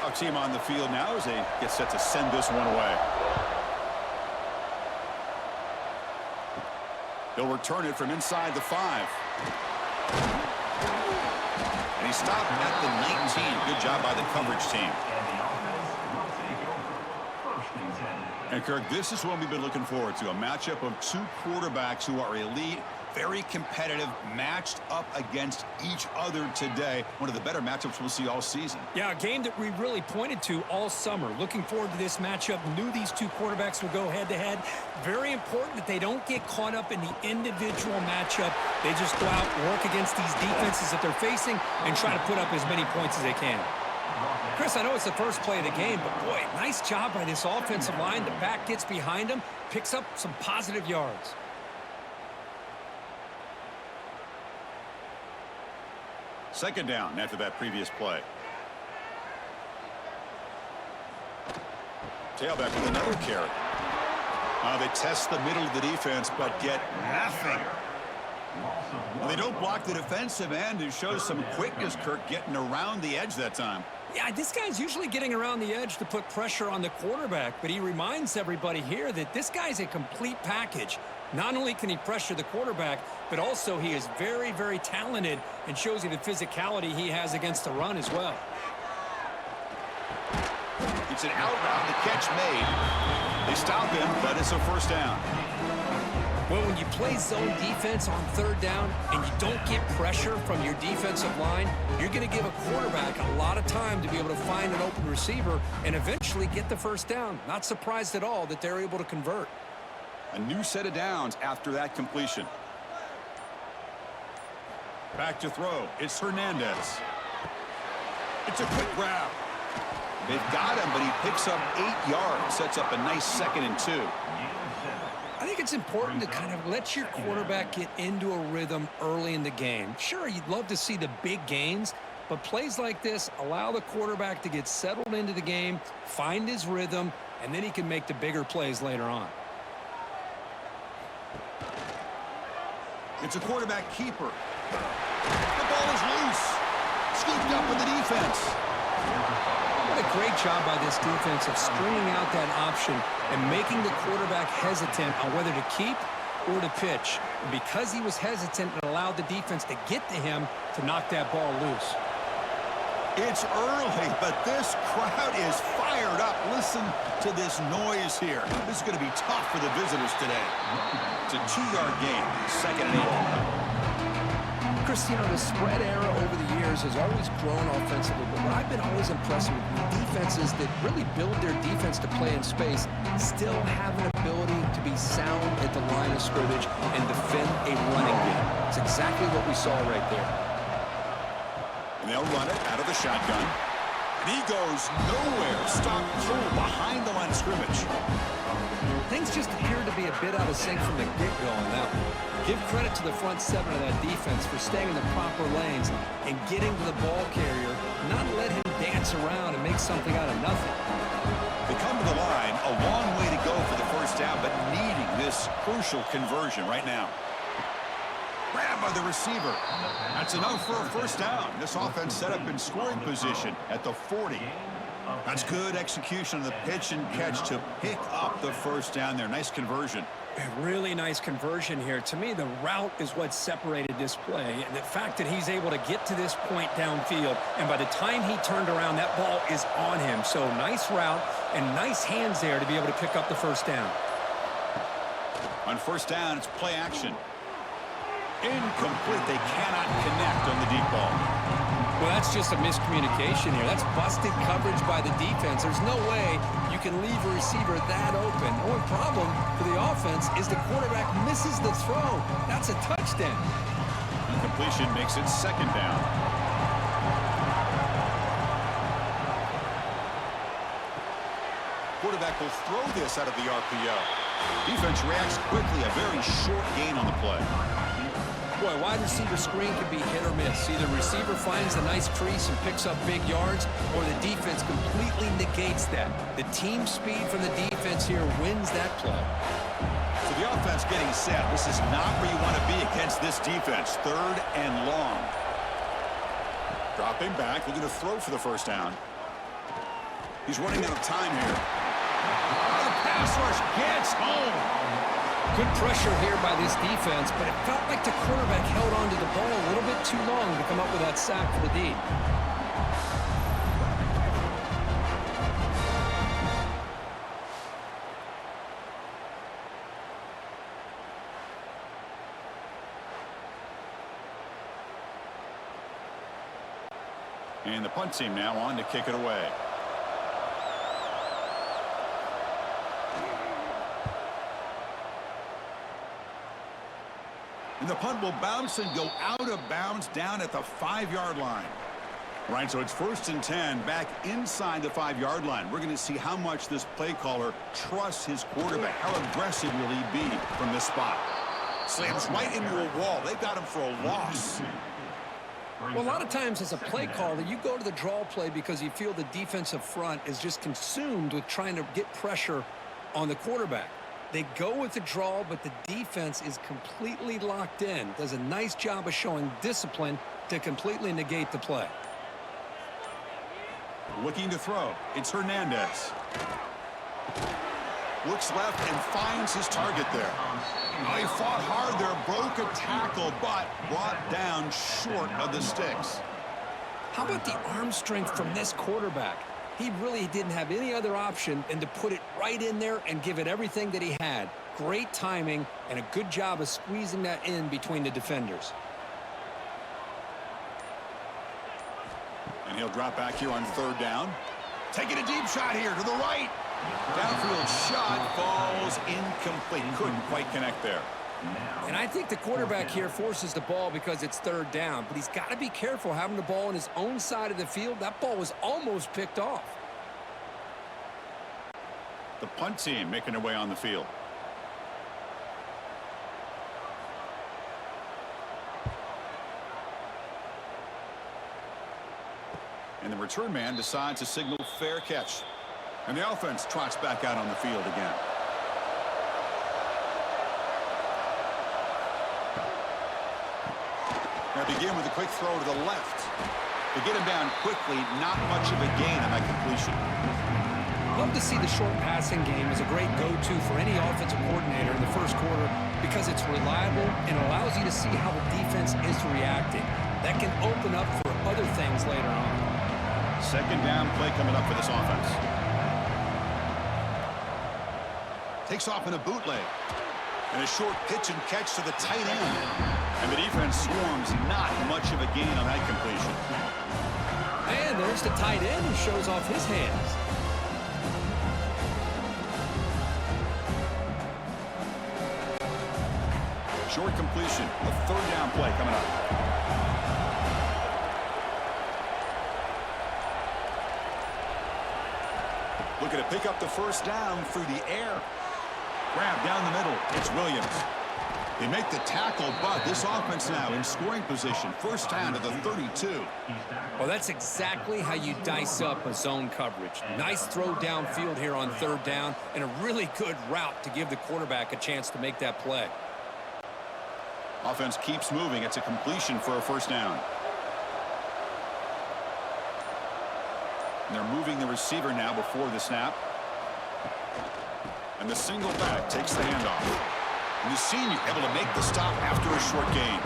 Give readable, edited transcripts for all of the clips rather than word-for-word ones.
Skyhawk team on the field now as they get set to send this one away. They'll return it from inside the 5. And he stopped at the 19. Good job by the coverage team. And, Kirk, this is what we've been looking forward to, a matchup of two quarterbacks who are elite, very competitive, matched up against each other today. One of the better matchups we'll see all season. Yeah, a game that we really pointed to all summer. Looking forward to this matchup. Knew these two quarterbacks would go head-to-head. Very important that they don't get caught up in the individual matchup. They just go out, work against these defenses that they're facing, and try to put up as many points as they can. Chris, I know it's the first play of the game, but boy, nice job by this offensive line. The back gets behind him, picks up some positive yards. Second down after that previous play. Tailback with another carry. They test the middle of the defense, but get nothing. Well, they don't block the defensive end and show some quickness, Kirk, getting around the edge that time. Yeah, this guy's usually getting around the edge to put pressure on the quarterback, but he reminds everybody here that this guy's a complete package. Not only can he pressure the quarterback, but also he is very, very talented and shows you the physicality he has against the run as well. It's an out route, the catch made. They stop him, but it's a first down. Well, when you play zone defense on third down and you don't get pressure from your defensive line, you're going to give a quarterback a lot of time to be able to find an open receiver and eventually get the first down. Not surprised at all that they're able to convert. A new set of downs after that completion. Back to throw. It's Hernandez. It's a quick grab. They've got him, but he picks up 8 yards. Sets up a nice 2nd and 2. I think it's important to kind of let your quarterback get into a rhythm early in the game. Sure, you'd love to see the big gains, but plays like this allow the quarterback to get settled into the game, find his rhythm, and then he can make the bigger plays later on. It's a quarterback keeper. The ball is loose. Scooped up with the defense. What a great job by this defense of stringing out that option and making the quarterback hesitant on whether to keep or to pitch. And because he was hesitant, it allowed the defense to get to him to knock that ball loose. It's early, but this crowd is fired up. Listen to this noise here. This is going to be tough for the visitors today. It's a 2-yard gain, 2nd and 8. Cristiano, the spread era over the years has always grown offensively, but what I've been always impressed with defenses that really build their defense to play in space still have an ability to be sound at the line of scrimmage and defend a running game. It's exactly what we saw right there. And they'll run it out of the shotgun. And he goes nowhere. Stop cold behind the line of scrimmage. Things just appeared to be a bit out of sync from the get-go on that one. Give credit to the front 7 of that defense for staying in the proper lanes and getting to the ball carrier, not let him dance around and make something out of nothing. They come to the line, a long way to go for the first down, but needing this crucial conversion right now. Grabbed by the receiver. That's enough for a first down. This offense set up in scoring position at the 40. That's good execution of the pitch and catch to pick up the first down there. Nice conversion. A really nice conversion here. To me, the route is what separated this play. And the fact that he's able to get to this point downfield, and by the time he turned around, that ball is on him. So nice route and nice hands there to be able to pick up the first down. On first down, it's play action. Incomplete. They cannot connect on the deep ball. Well, that's just a miscommunication here. That's busted coverage by the defense. There's no way you can leave a receiver that open. The only problem for the offense is the quarterback misses the throw. That's a touchdown. Completion makes it 2nd down. Quarterback will throw this out of the RPO. Defense reacts quickly. A very short gain on the play. Boy, wide receiver screen can be hit or miss. Either receiver finds a nice crease and picks up big yards, or the defense completely negates that. The team speed from the defense here wins that play. So the offense getting set. This is not where you want to be against this defense. 3rd and long. Dropping back, looking to throw for the first down. He's running out of time here. The pass rush gets home. Good pressure here by this defense, but it felt like the quarterback held onto the ball a little bit too long to come up with that sack for the D. And the punt team now on to kick it away. And the punt will bounce and go out of bounds down at the 5-yard line. Right, so it's 1st and 10 back inside the 5-yard line. We're going to see how much this play caller trusts his quarterback. How aggressive will he be from this spot? Slams right into a wall. They've got him for a loss. Well, a lot of times as a play caller, you go to the draw play because you feel the defensive front is just consumed with trying to get pressure on the quarterback. They go with the draw, but the defense is completely locked in. Does a nice job of showing discipline to completely negate the play. Looking to throw. It's Hernandez. Looks left and finds his target there. Oh, he fought hard there, broke a tackle, but brought down short of the sticks. How about the arm strength from this quarterback? He really didn't have any other option than to put it right in there and give it everything that he had. Great timing and a good job of squeezing that in between the defenders. And he'll drop back here on 3rd down. Taking a deep shot here to the right. Downfield shot falls incomplete. Couldn't quite connect there. And I think the quarterback here forces the ball because it's 3rd down, but he's got to be careful having the ball on his own side of the field. That ball was almost picked off. The punt team making their way on the field. And the return man decides to signal fair catch. And the offense trots back out on the field again. Now begin with a quick throw to the left. To get him down quickly, not much of a gain on that completion. Love to see the short passing game as a great go-to for any offensive coordinator in the first quarter because it's reliable and allows you to see how the defense is reacting. That can open up for other things later on. 2nd down play coming up for this offense. Takes off in a bootleg. And a short pitch and catch to the tight end. And the defense swarms, not much of a gain on that completion. And there's the tight end who shows off his hands. Short completion, a 3rd down play coming up. Looking to pick up the 1st down through the air. Grab down the middle. It's Williams. They make the tackle, but this offense now in scoring position. 1st down to the 32. Well, that's exactly how you dice up a zone coverage. Nice throw downfield here on 3rd down and a really good route to give the quarterback a chance to make that play. Offense keeps moving. It's a completion for a 1st down. And they're moving the receiver now before the snap. And the single back takes the handoff. And the senior able to make the stop after a short gain.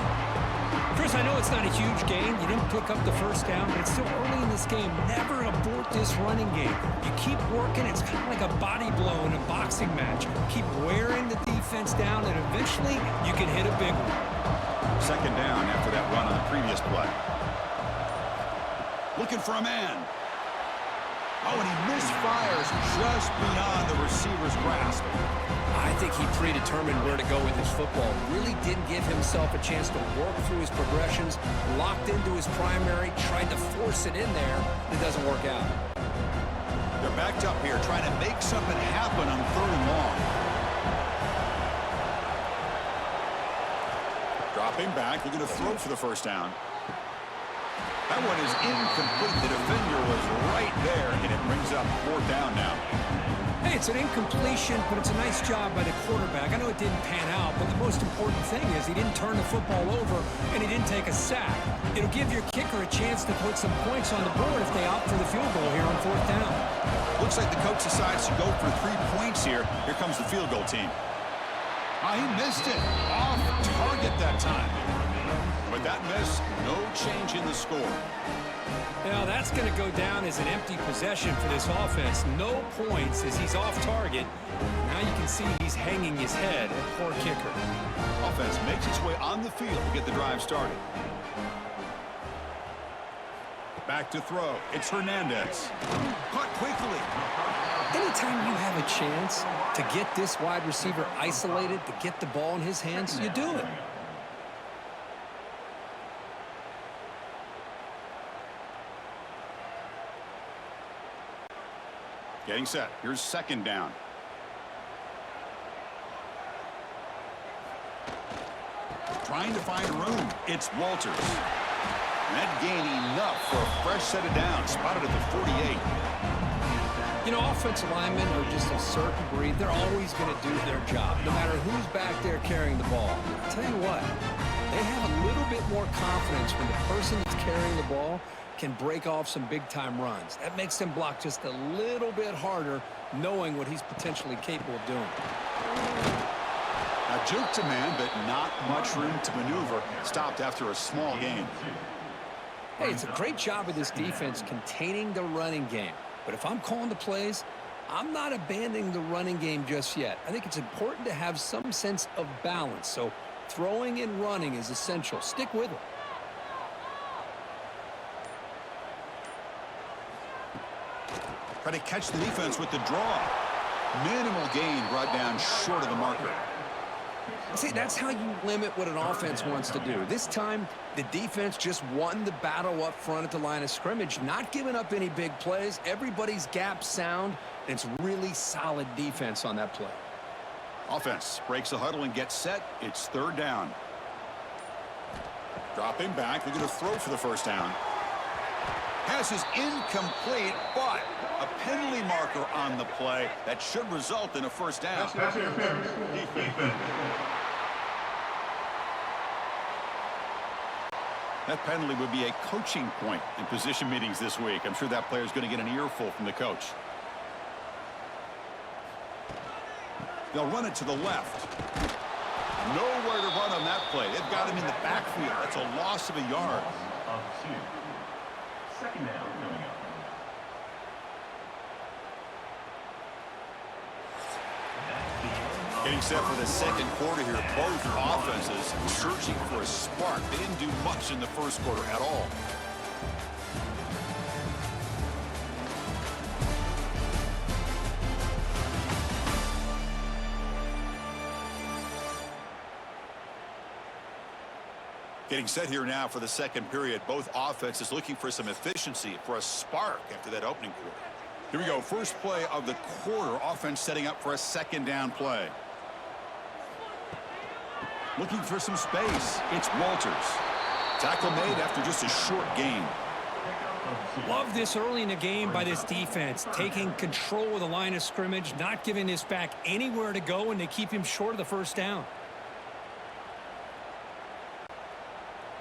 Chris, I know it's not a huge gain. You didn't pick up the 1st down, but it's still early in this game. Never abort this running game. You keep working. It's kind of like a body blow in a boxing match. Keep wearing the defense down, and eventually you can hit a big one. 2nd down after that run on the previous play. Looking for a man. Oh, and he misfires just beyond the receiver's grasp. I think he predetermined where to go with his football. Really didn't give himself a chance to work through his progressions. Locked into his primary, tried to force it in there. It doesn't work out. They're backed up here, trying to make something happen on 3rd and long. Dropping back, looking to throw for the 1st down. That one is incomplete. The defender was right there, and it brings up 4th down now. Hey, it's an incompletion, but it's a nice job by the quarterback. I know it didn't pan out, but the most important thing is he didn't turn the football over and he didn't take a sack. It'll give your kicker a chance to put some points on the board if they opt for the field goal here on 4th down. Looks like the coach decides to go for 3 points here. Here comes the field goal team. He missed it. Off target that time. With that miss, no change in the score. Now that's going to go down as an empty possession for this offense. No points as he's off target. Now you can see he's hanging his head. A poor kicker. Offense makes its way on the field to get the drive started. Back to throw. It's Hernandez. Caught quickly. Anytime you have a chance to get this wide receiver isolated, to get the ball in his hands, you do it. Getting set. Here's 2nd down. Trying to find room. It's Walters. And that gain enough for a fresh set of downs. Spotted at the 48. You know, offensive linemen are just a certain breed. They're always going to do their job, no matter who's back there carrying the ball. I'll tell you what, they have a little bit more confidence when the person that's carrying the ball can break off some big-time runs. That makes them block just a little bit harder, knowing what he's potentially capable of doing. A juke to man, but not much room to maneuver. Stopped after a small gain. Hey, it's a great job of this defense containing the running game. But if I'm calling the plays, I'm not abandoning the running game just yet. I think it's important to have some sense of balance. So throwing and running is essential. Stick with it. Try to catch the defense with the draw. Minimal gain brought down short of the marker. See, that's how you limit what an offense wants to do. This time, the defense just won the battle up front at the line of scrimmage, not giving up any big plays. Everybody's gap sound, and it's really solid defense on that play. Offense breaks the huddle and gets set. It's 3rd down. Dropping back. They're going to throw for the 1st down. Pass is incomplete, but a penalty marker on the play that should result in a 1st down. That penalty would be a coaching point in position meetings this week. I'm sure that player is going to get an earful from the coach. They'll run it to the left. Nowhere to run on that play. They've got him in the backfield. That's a loss of a yard. 2nd down coming up. Getting set for the 2nd quarter here. Both offenses searching for a spark. They didn't do much in the 1st quarter at all. Getting set here now for the 2nd period. Both offenses looking for some efficiency, for a spark after that opening quarter. Here we go. First play of the quarter. Offense setting up for a 2nd down play. Looking for some space. It's Walters. Tackle made after just a short gain. Love this early in the game by this defense, taking control of the line of scrimmage, not giving this back anywhere to go, and they keep him short of the 1st down.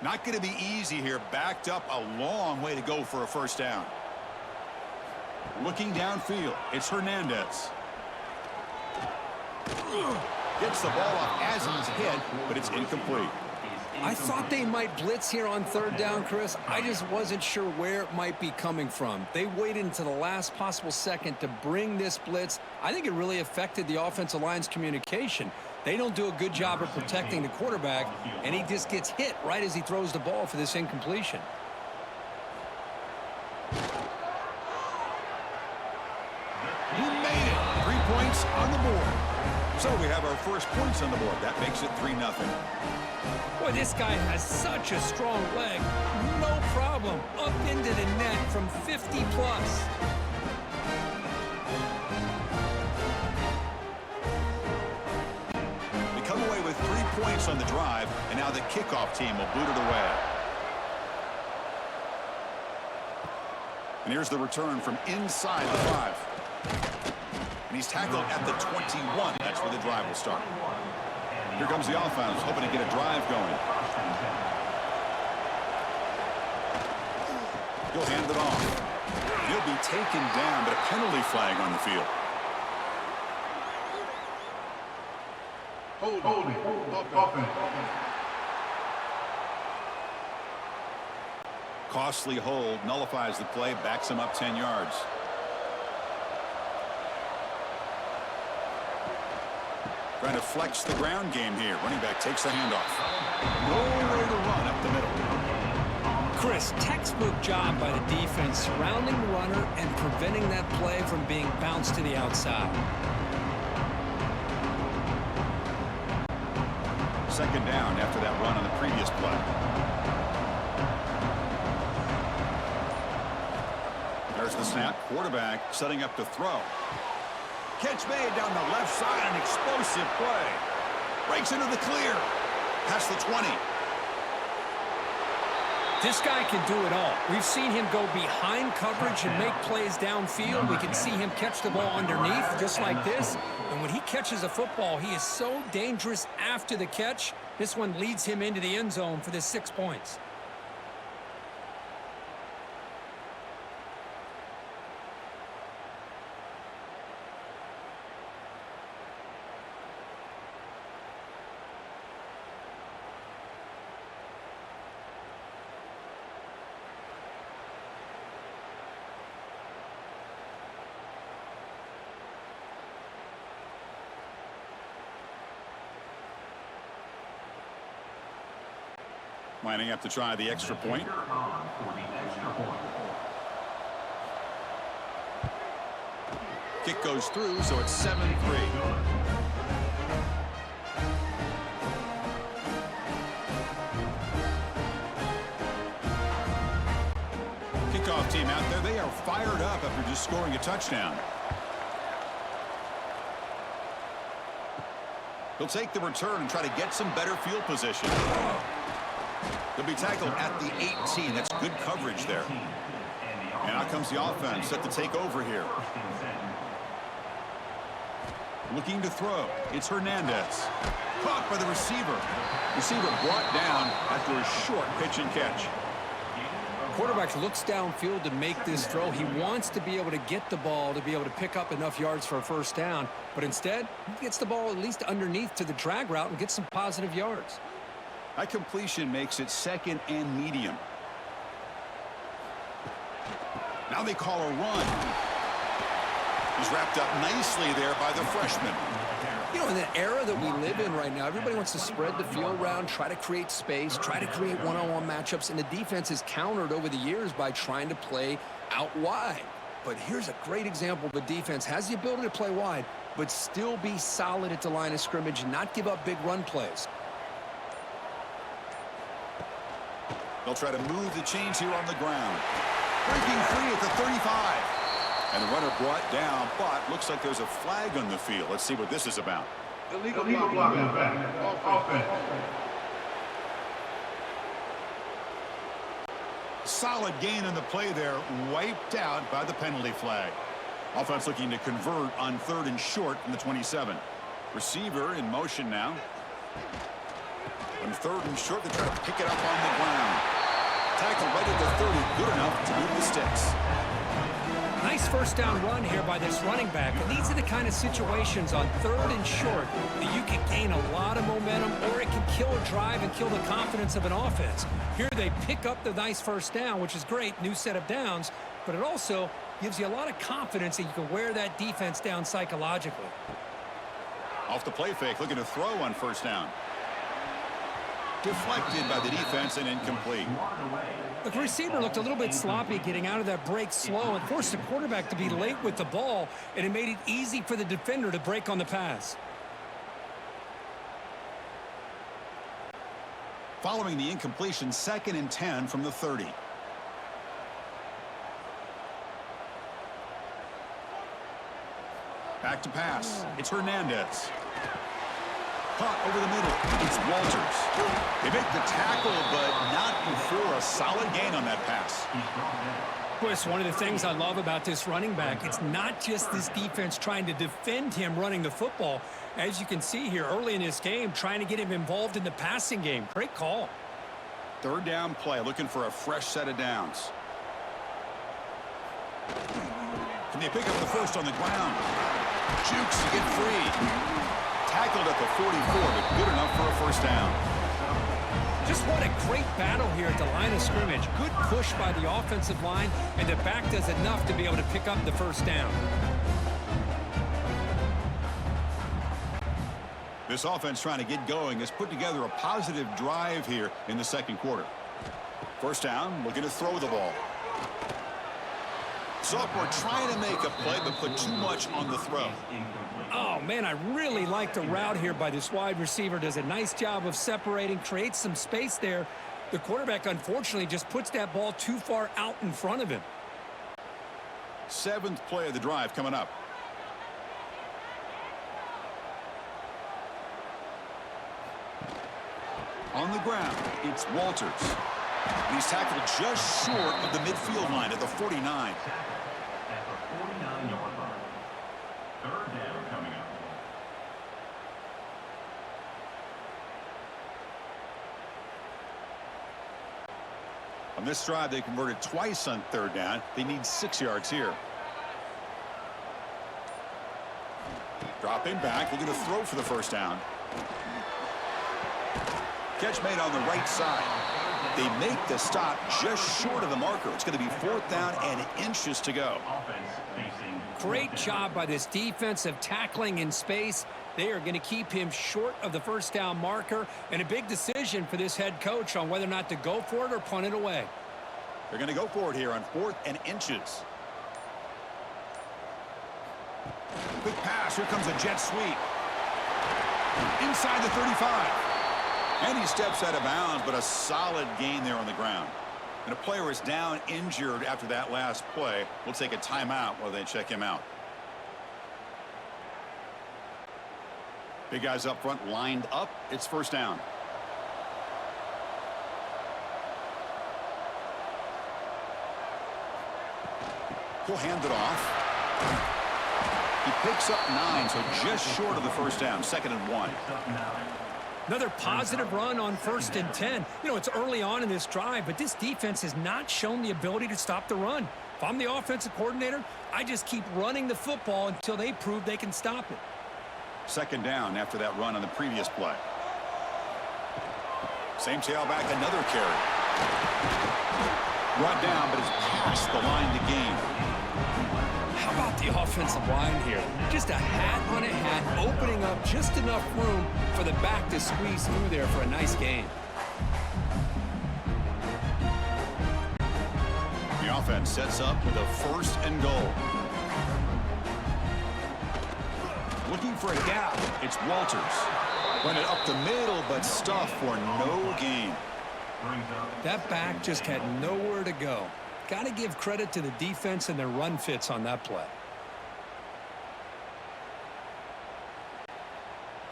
Not going to be easy here. Backed up a long way to go for a 1st down. Looking downfield. It's Hernandez. Gets the ball up as he's hit, but it's incomplete. I thought they might blitz here on 3rd down, Chris. I just wasn't sure where it might be coming from. They waited until the last possible second to bring this blitz. I think it really affected the offensive line's communication. They don't do a good job of protecting the quarterback, and he just gets hit right as he throws the ball for this incompletion. He made it. 3 points on the board. So we have our first points on the board. That makes it 3-0. Boy, this guy has such a strong leg. No problem. Up into the net from 50 plus. They come away with 3 points on the drive, and now the kickoff team will boot it away. And here's the return from inside the 5. And he's tackled at the 21. That's where the drive will start. Here comes the offense, hoping to get a drive going. He'll hand it off. He'll be taken down, but a penalty flag on the field. Holding. Offense. Costly hold, nullifies the play, backs him up 10 yards. Trying to flex the ground game here. Running back takes the handoff. Nowhere to run up the middle. Chris, textbook job by the defense surrounding the runner and preventing that play from being bounced to the outside. Second down after that run on the previous play. There's the snap. Quarterback setting up to throw. Catch made down the left side. An explosive play. Breaks into the clear. Past the 20. This guy can do it all. We've seen him go behind coverage and make plays downfield. We can see him catch the ball underneath just like this. And when he catches a football, he is so dangerous after the catch. This one leads him into the end zone for the 6 points. Lining up to try the extra point. Kick goes through, so it's 7-3. Kickoff team out there. They are fired up after just scoring a touchdown. He'll take the return and try to get some better field position. He'll be tackled at the 18. That's good coverage there. And out comes the offense set to take over here. Looking to throw. It's Hernandez. Caught by the receiver. Receiver brought down after a short pitch and catch. Quarterback looks downfield to make this throw. He wants to be able to get the ball to be able to pick up enough yards for a first down. But instead, he gets the ball at least underneath to the drag route and gets some positive yards. That completion makes it second and medium. Now they call a run. He's wrapped up nicely there by the freshman. You know, in the era that we live in right now, everybody wants to spread the field around, try to create space, try to create one-on-one matchups, and the defense is countered over the years by trying to play out wide. But here's a great example of a defense has the ability to play wide, but still be solid at the line of scrimmage and not give up big run plays. They'll try to move the chains here on the ground. Breaking free at the 35. And the runner brought down, but looks like there's a flag on the field. Let's see what this is about. Illegal blocking offense. Solid gain on the play there, wiped out by the penalty flag. Offense looking to convert on 3rd and short from the 27. Receiver in motion now. On 3rd and short, they try to pick it up on the ground. Tackle right at the 30, good enough to move the sticks. Nice first down run here by this running back. And these are the kind of situations on 3rd and short that you can gain a lot of momentum, or it can kill a drive and kill the confidence of an offense. Here they pick up the nice first down, which is great, new set of downs, but it also gives you a lot of confidence that you can wear that defense down psychologically. Off the play fake, looking to throw on first down. Deflected by the defense and incomplete. The receiver looked a little bit sloppy getting out of that break slow and forced the quarterback to be late with the ball, and it made it easy for the defender to break on the pass. Following the incompletion, 2nd and 10 from the 30. Back to pass. It's Hernandez. Caught over the middle. It's Walters. They make the tackle, but not before a solid gain on that pass. Well, it's one of the things I love about this running back. It's not just this defense trying to defend him running the football. As you can see here early in this game, trying to get him involved in the passing game. Great call. Third down play, looking for a fresh set of downs. Can they pick up the first on the ground? Jukes to get free. Tackled at the 44, but good enough for a first down. Just what a great battle here at the line of scrimmage. Good push by the offensive line, and the back does enough to be able to pick up the first down. This offense trying to get going has put together a positive drive here in the second quarter. First down, looking to throw the ball. Sophomore trying to make a play, but put too much on the throw. Oh, man, I really like the route here by this wide receiver. Does a nice job of separating, creates some space there. The quarterback, unfortunately, just puts that ball too far out in front of him. Seventh play of the drive coming up. On the ground, it's Walters. He's tackled just short of the midfield line at the 49. At the 49-yard line. Third down coming up. On this drive, they converted twice on third down. They need 6 yards here. Dropping back, looking to throw for the first down. Catch made on the right side. They make the stop just short of the marker. It's going to be fourth down and inches to go. Great job by this defensive tackling in space. They are going to keep him short of the first down marker, and a big decision for this head coach on whether or not to go for it or punt it away. They're going to go for it here on fourth and inches. Quick pass. Here comes a jet sweep. Inside the 35. And he steps out of bounds, but a solid gain there on the ground. And a player is down injured after that last play. We'll take a timeout while they check him out. Big guys up front lined up. It's first down. He'll hand it off. He picks up 9, so just short of the first down. 2nd and 1. Another positive run on 1st and 10. You know, it's early on in this drive, but this defense has not shown the ability to stop the run. If I'm the offensive coordinator, I just keep running the football until they prove they can stop it. 2nd down after that run on the previous play. Same tailback, another carry. Brought down, but it's past the line to gain. How about the offensive line here? Just a hat on a hat, opening up just enough room for the back to squeeze through there for a nice gain. The offense sets up with a 1st and goal. Looking for a gap. It's Walters. Run it up the middle, but stuffed for no gain. That back just had nowhere to go. Got to give credit to the defense and their run fits on that play.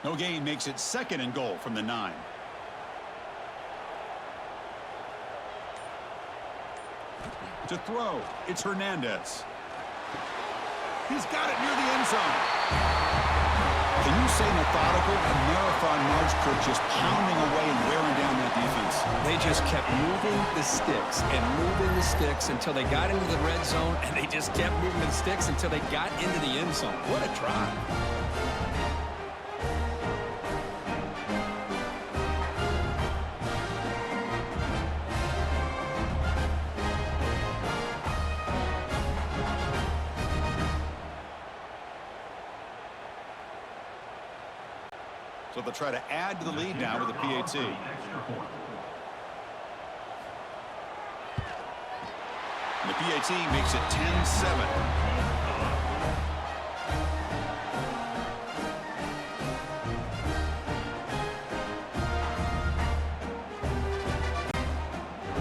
No gain makes it 2nd and goal from the 9. To throw, it's Hernandez. He's got it near the end zone. Can you say methodical? A marathon march, Kirk, just pounding away and wearing down that defense. They just kept moving the sticks and moving the sticks until they got into the red zone, and they just kept moving the sticks until they got into the end zone. What a drive. So they'll try to add to the lead now with the PAT. And the PAT makes it 10-7.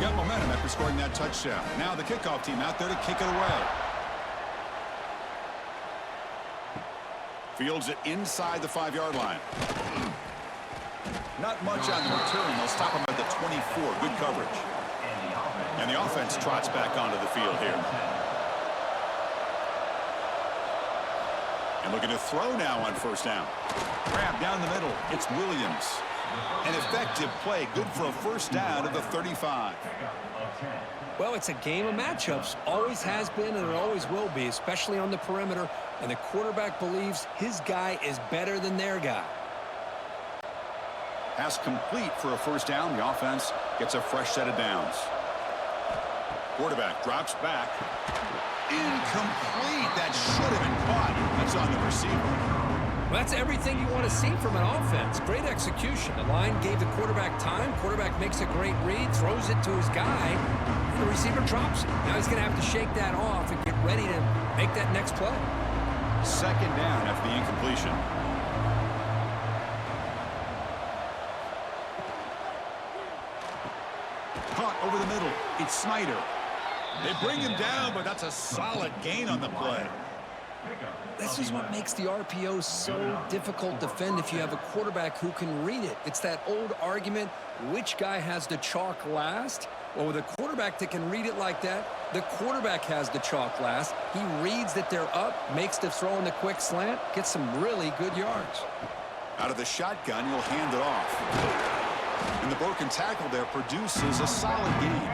Got momentum after scoring that touchdown. Now the kickoff team out there to kick it away. Fields it inside the 5-yard line. Not much on the return. They'll stop him at the 24. Good coverage. And the offense trots back onto the field here. And looking to throw now on first down. Grab down the middle. It's Williams. An effective play, good for a first down at the 35. Well, it's a game of matchups. Always has been and it always will be, especially on the perimeter. And the quarterback believes his guy is better than their guy. Pass complete for a first down. The offense gets a fresh set of downs. Quarterback drops back. Incomplete. That should have been caught. That's on the receiver. Well, that's everything you want to see from an offense. Great execution. The line gave the quarterback time. Quarterback makes a great read, throws it to his guy, and the receiver drops it. Now he's going to have to shake that off and get ready to make that next play. Second down after the incompletion. Caught over the middle. It's Snyder. They bring him down, but that's a solid gain on the play. This is what makes the RPO so difficult to defend if you have a quarterback who can read it. It's that old argument, which guy has the chalk last? Well, with a quarterback that can read it like that, the quarterback has the chalk last. He reads that they're up, makes the throw in the quick slant, gets some really good yards. Out of the shotgun, he'll hand it off. And the broken tackle there produces a solid gain.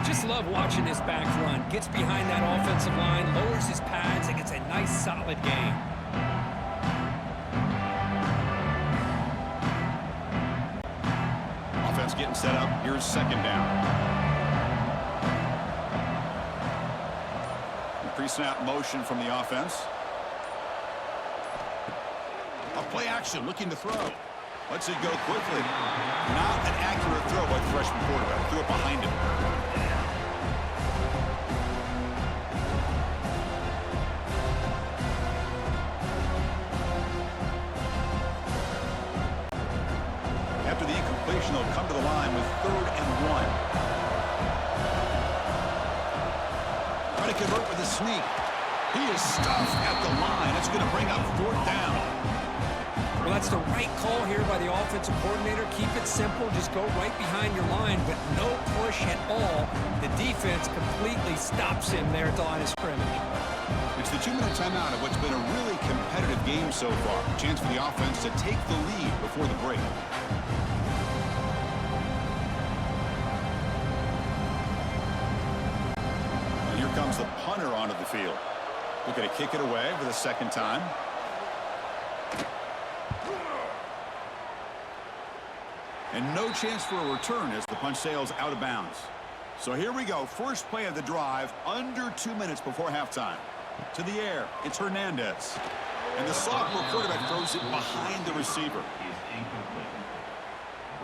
Just love watching this back run. Gets behind that offensive line, lowers his pads, and gets a nice solid gain. Offense getting set up. Here's second down. Pre-snap motion from the offense. A play action looking to throw. Lets it go quickly. Not an accurate throw by the freshman quarterback. Threw it behind him. After the incompletion, they'll come to the line with 3rd and 1. Trying to convert with a sneak. He is stuffed at the line. It's going to bring up 4th down. Well, that's the right call here by the offensive coordinator. Keep it simple. Just go right behind your line, but no push at all. The defense completely stops him there at the line of scrimmage. It's the 2-minute timeout of what's been a really competitive game so far. Chance for the offense to take the lead before the break. And here comes the punter onto the field. Looking to kick it away for the second time. And no chance for a return as the punch sails out of bounds. So here we go. First play of the drive, under 2 minutes before halftime. To the air, it's Hernandez. And the sophomore quarterback throws it behind the receiver. Is incomplete.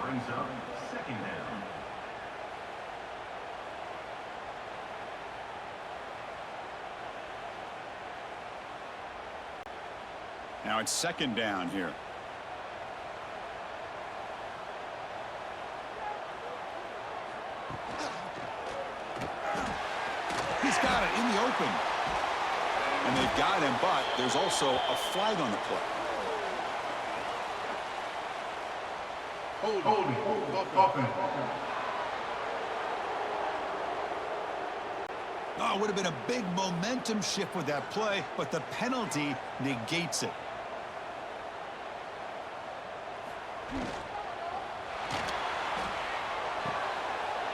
Brings up second down. Now it's second down here. He's got it in the open. And they've got him, but there's also a flag on the play. Holding. Open. Oh, it would have been a big momentum shift with that play, but the penalty negates it.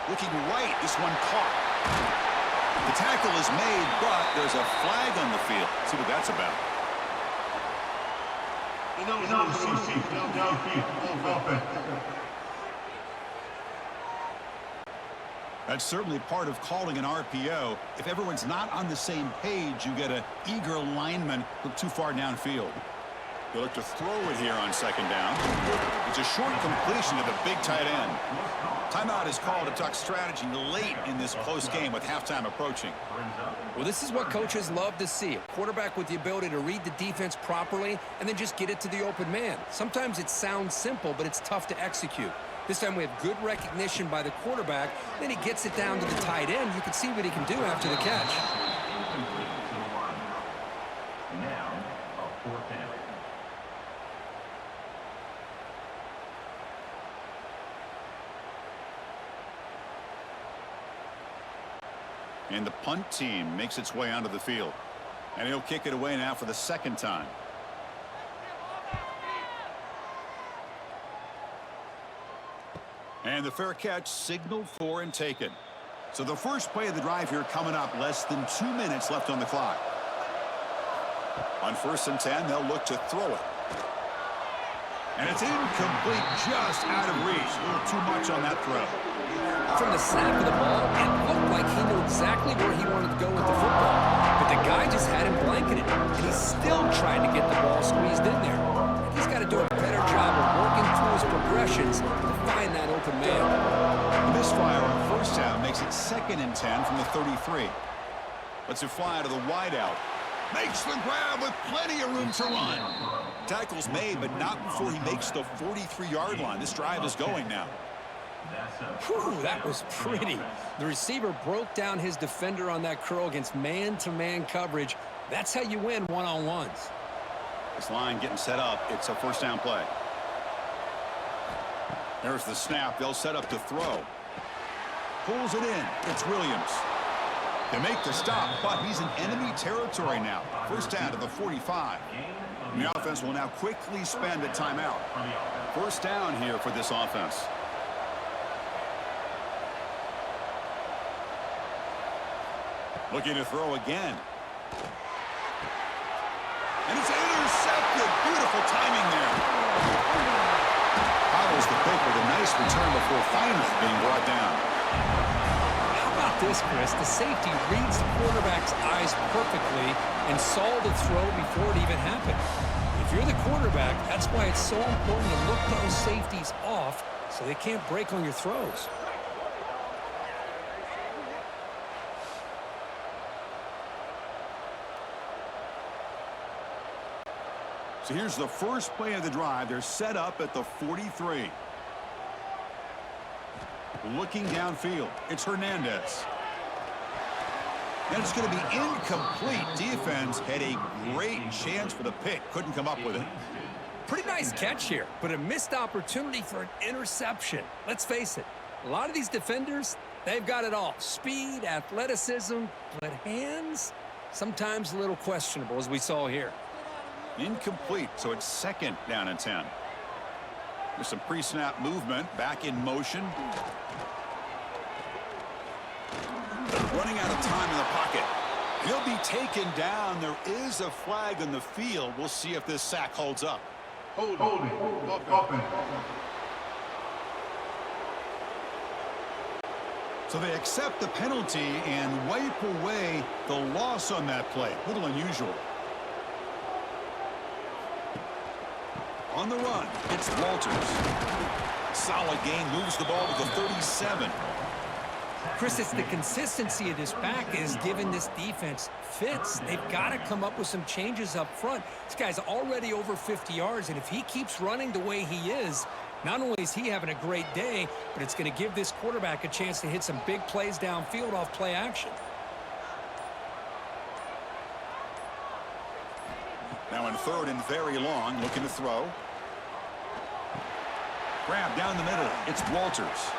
Looking right, this one caught. The tackle is made, but there's a flag on the field. See what that's about. That's certainly part of calling an RPO. If everyone's not on the same page, you get an eager lineman look too far downfield. They look to throw it here on second down. It's a short completion to the big tight end. Timeout is called to talk strategy late in this close game with halftime approaching. Well, this is what coaches love to see. A quarterback with the ability to read the defense properly and then just get it to the open man. Sometimes it sounds simple, but it's tough to execute. This time we have good recognition by the quarterback. Then he gets it down to the tight end. You can see what he can do after the catch. Now, a 4th down. And the punt team makes its way onto the field. And he'll kick it away now for the second time. And the fair catch signaled for and taken. So the first play of the drive here coming up, less than 2 minutes left on the clock. On 1st and 10, they'll look to throw it. And it's incomplete, just out of reach. A little too much on that throw. From the snap of the ball, it looked like he knew exactly where he wanted to go with the football. But the guy just had him blanketed, and he's still trying to get the ball squeezed in there. He's got to do a better job of working through his progressions to find that open man. The misfire on 1st down makes it 2nd and 10 from the 33. Lets it fly to the wideout. Makes the grab with plenty of room to run. Tackle's made, but not before he makes the 43-yard line. This drive is going now. Whew, that was pretty. The receiver broke down his defender on that curl against man-to-man coverage. That's how you win one-on-ones. This line getting set up. It's a 1st down play. There's the snap. They'll set up to throw. Pulls it in. It's Williams. They make the stop, but he's in enemy territory now. 1st down to the 45. And the offense will now quickly spend a timeout. 1st down here for this offense. Looking to throw again. And it's intercepted. Beautiful timing there. Follows the pick with a nice return before finally being brought down. How about this, Chris? The safety reads the quarterback's eyes perfectly and saw the throw before it even happened. If you're the quarterback, that's why it's so important to look those safeties off so they can't break on your throws. So here's the first play of the drive. They're set up at the 43. Looking downfield. It's Hernandez. And it's going to be incomplete. Defense had a great chance for the pick. Couldn't come up with it. Pretty nice catch here, but a missed opportunity for an interception. Let's face it, a lot of these defenders, they've got it all. Speed, athleticism, but hands, sometimes a little questionable, as we saw here. Incomplete, so it's 2nd down and 10. There's some pre-snap movement, back in motion. Running out of time in the pocket. He'll be taken down. There is a flag on the field. We'll see if this sack holds up. Holding. Open. So they accept the penalty and wipe away the loss on that play. A little unusual. On the run, it's Walters. Solid gain, moves the ball to the 37. Chris, it's the consistency of this back is giving this defense fits. They've got to come up with some changes up front. This guy's already over 50 yards, and if he keeps running the way he is, not only is he having a great day, but it's going to give this quarterback a chance to hit some big plays downfield off play action. Now in 3rd and very long, looking to throw. Grab down the middle. It's Walters.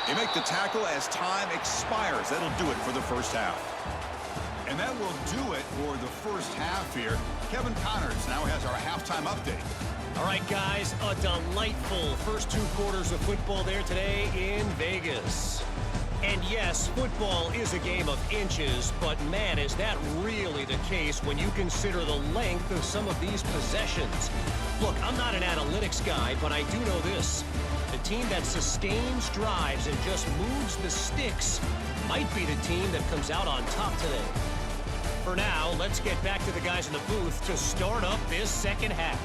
They make the tackle as time expires. That'll do it for the 1st half. And that will do it for the 1st half here. Kevin Connors now has our halftime update. All right, guys, a delightful first 2 quarters of football there today in Vegas. And yes, football is a game of inches, but man, is that really the case when you consider the length of some of these possessions. Look, I'm not an analytics guy, but I do know this. The team that sustains drives and just moves the sticks might be the team that comes out on top today. For now, let's get back to the guys in the booth to start up this second half.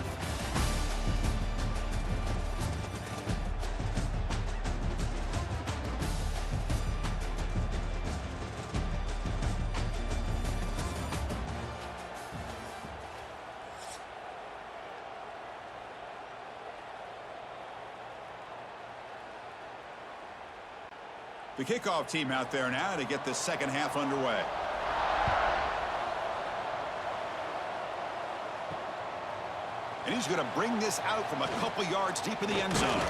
The kickoff team out there now to get this second half underway. And he's going to bring this out from a couple yards deep in the end zone.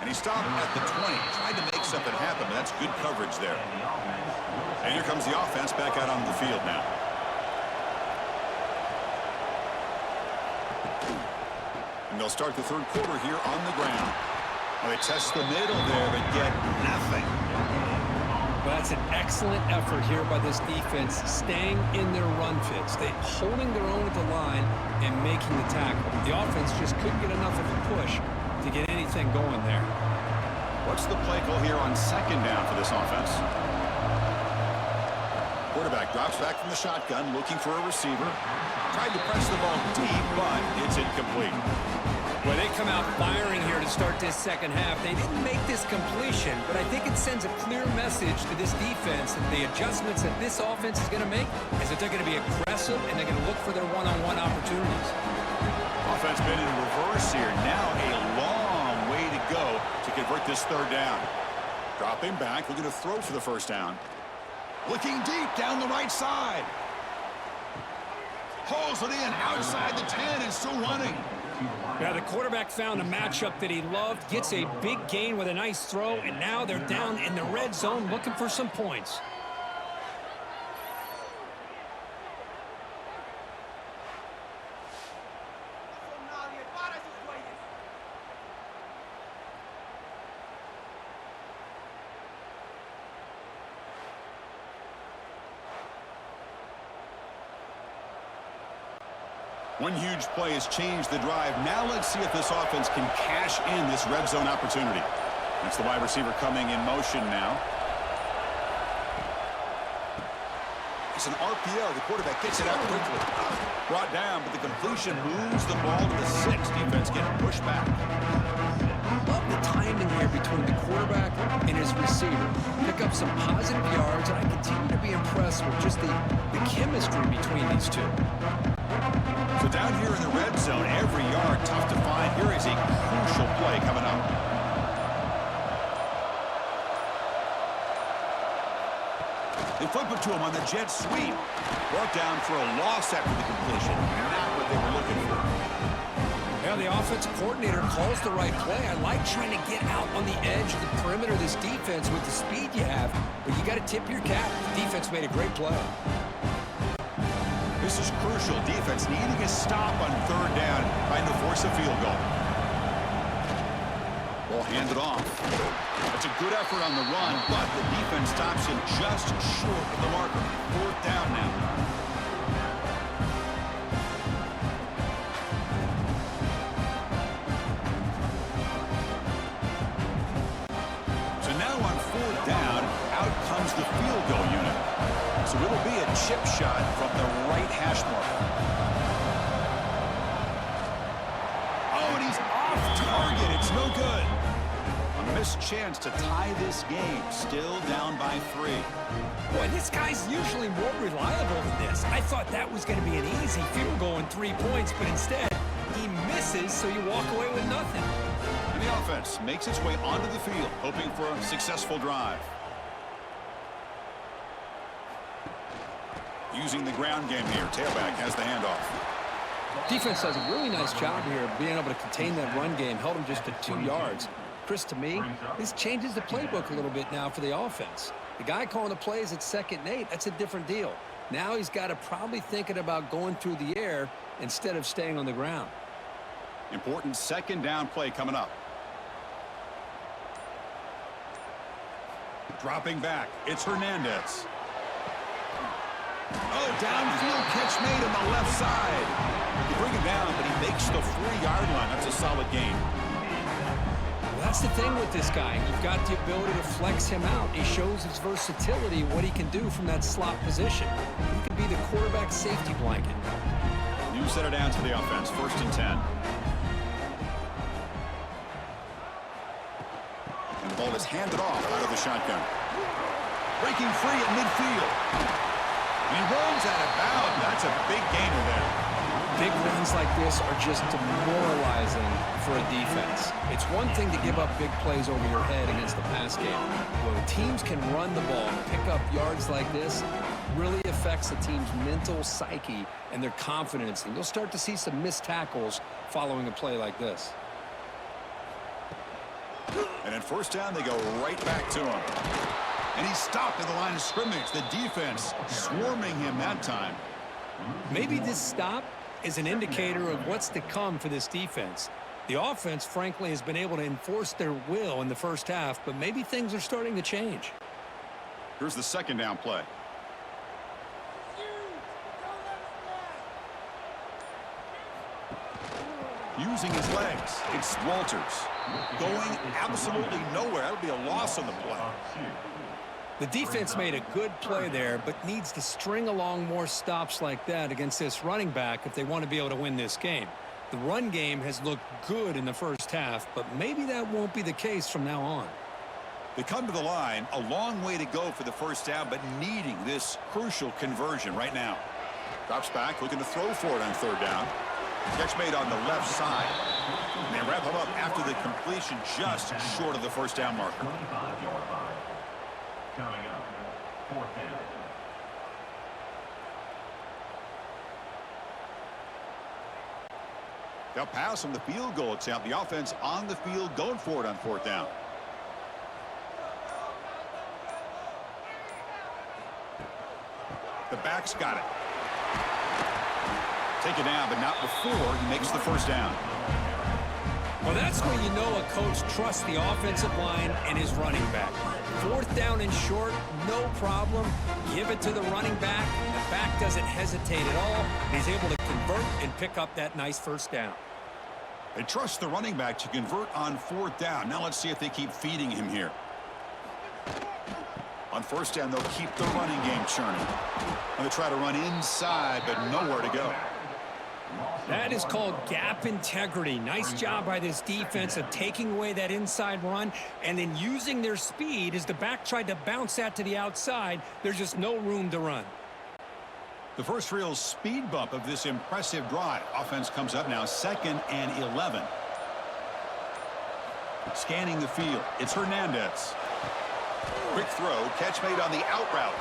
And he stopped at the 20. Tried to make something happen, but that's good coverage there. And here comes the offense back out on the field now. And they'll start the third quarter here on the ground. Well, they test the middle there, but get nothing. Well, that's an excellent effort here by this defense, staying in their run fits. They holding their own at the line and making the tackle. The offense just couldn't get enough of a push to get anything going there. What's the play call here on second down for this offense? Quarterback drops back from the shotgun, looking for a receiver. Tried to press the ball deep, but it's incomplete. Well, they come out firing here to start this second half. They didn't make this completion, but I think it sends a clear message to this defense that the adjustments that this offense is going to make is that they're going to be aggressive and they're going to look for their one-on-one opportunities. Offense been in reverse here. Now a long way to go to convert this third down. Dropping back, looking to throw for the first down. Looking deep down the right side. Hauls it in outside the 10 and still running. Yeah, the quarterback found a matchup that he loved, gets a big gain with a nice throw, and now they're down in the red zone looking for some points. One huge play has changed the drive. Now let's see if this offense can cash in this red zone opportunity. That's the wide receiver coming in motion now. It's an RPO. The quarterback gets it out quickly. Brought down, but the completion moves the ball to the 6. Defense getting pushed back. Love the timing here between the quarterback and his receiver. Pick up some positive yards, and I continue to be impressed with just the chemistry between these two. So down here in the red zone, every yard tough to find. Here is a crucial play coming up. They flip it to him on the jet sweep. Brought down for a loss after the completion. Not what they were looking for. Yeah, the offensive coordinator calls the right play. I like trying to get out on the edge of the perimeter of this defense with the speed you have, but you got to tip your cap. The defense made a great play. This is crucial. Defense needing a stop on third down, trying to force a field goal. Ball handed off. That's a good effort on the run, but the defense stops him just short of the marker. Fourth down now. So now on fourth down, out comes the field goal unit. So it'll be a chip shot from the right hash mark. Oh, and he's off target. It's no good. A missed chance to tie this game. Still down by 3. Boy, this guy's usually more reliable than this. I thought that was going to be an easy field goal in 3 points, but instead he misses, so you walk away with nothing. And the offense makes its way onto the field, hoping for a successful drive. Using the ground game here. Tailback has the handoff. Defense does a really nice job here of being able to contain that run game. Held him just to 2 yards. Chris, to me, this changes the playbook a little bit now for the offense. The guy calling the plays at 2nd and 8, that's a different deal. Now he's got to probably thinking about going through the air instead of staying on the ground. Important second down play coming up. Dropping back. It's Hernandez. Oh, downfield catch made on the left side. You bring him down, but he makes the 4-yard line. That's a solid gain. Well, that's the thing with this guy. You've got the ability to flex him out. He shows his versatility, what he can do from that slot position. He could be the quarterback safety blanket. New set of downs for the offense. 1st and 10. And the ball is handed off out of the shotgun. Breaking free at midfield. He rolls out of bounds. That's a big gainer there. Big runs like this are just demoralizing for a defense. It's one thing to give up big plays over your head against the pass game. When teams can run the ball and pick up yards like this, really affects the team's mental psyche and their confidence. And you'll start to see some missed tackles following a play like this. And in first down, they go right back to him. And he's stopped at the line of scrimmage. The defense swarming him that time. Maybe this stop is an indicator of what's to come for this defense. The offense, frankly, has been able to enforce their will in the first half, but maybe things are starting to change. Here's the second down play. Using his legs, it's Walters. Going absolutely nowhere. That'll be a loss on the play. The defense made a good play there, but needs to string along more stops like that against this running back if they want to be able to win this game. The run game has looked good in the first half, but maybe that won't be the case from now on. They come to the line, a long way to go for the first down, but needing this crucial conversion right now. Drops back, looking to throw for it on third down. Catch made on the left side. And they wrap him up after the completion just short of the first down marker. 25-yard line. Coming up, fourth down. They'll pass on the field goal attempt. The offense on the field going for it on fourth down. The back's got it. Take it down, but not before he makes the first down. Well, that's where you know a coach trusts the offensive line and his running back. Fourth down and short, no problem. Give it to the running back. The back doesn't hesitate at all. He's able to convert and pick up that nice first down. They trust the running back to convert on fourth down. Now let's see if they keep feeding him here. On first down, they'll keep the running game churning. And they try to run inside, but nowhere to go. That is called gap integrity. Nice job by this defense of taking away that inside run and then using their speed as the back tried to bounce that to the outside. There's just no room to run. The first real speed bump of this impressive drive. Offense comes up now, 2nd and 11. Scanning the field, it's Hernandez. Quick throw, catch made on the out route.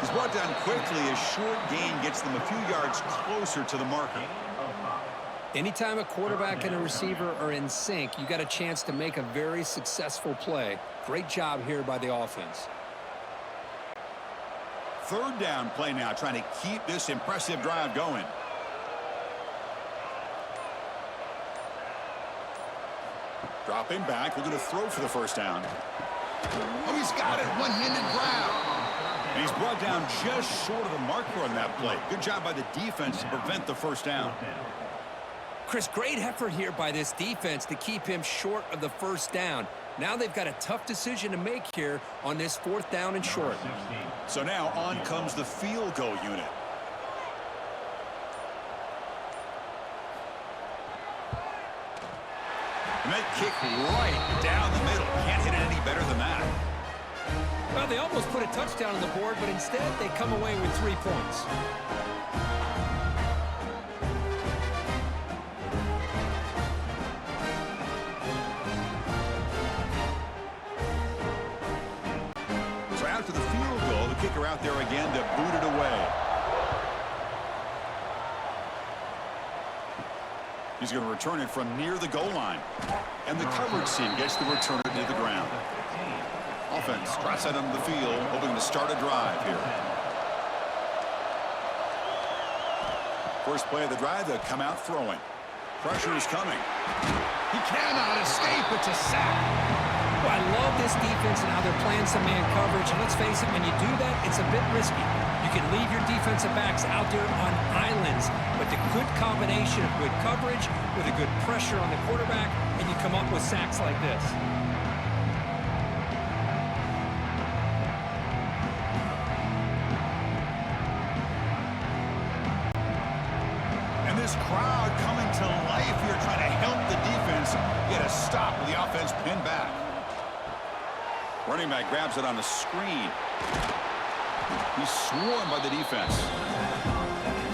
He's brought down quickly. A short gain gets them a few yards closer to the marker. Anytime a quarterback and a receiver are in sync, you got a chance to make a very successful play. Great job here by the offense. Third down play now, trying to keep this impressive drive going. Dropping back, looking to throw for the first down. Oh, he's got it, one-handed grab. And he's brought down just short of the marker on that play. Good job by the defense to prevent the first down. Chris, great effort here by this defense to keep him short of the first down. Now they've got a tough decision to make here on this fourth down and short. So now on comes the field goal unit. And that kick right down the middle. Can't hit it any better than that. Well, they almost put a touchdown on the board, but instead they come away with 3 points. So after the field goal, the kicker out there again to boot it away. He's going to return it from near the goal line. And the coverage team gets the returner to the ground. Offense drops out onto the field, hoping to start a drive here. First play of the drive, they'll come out throwing. Pressure is coming. He cannot escape. It's a sack. Well, I love this defense and how they're playing some man coverage. And let's face it, when you do that, it's a bit risky. You can leave your defensive backs out there on islands, but the good combination of good coverage with a good pressure on the quarterback, and you come up with sacks like this. And this crowd coming to life here, trying to help the defense get a stop with the offense pinned back. Running back grabs it on the screen. He's swarmed by the defense.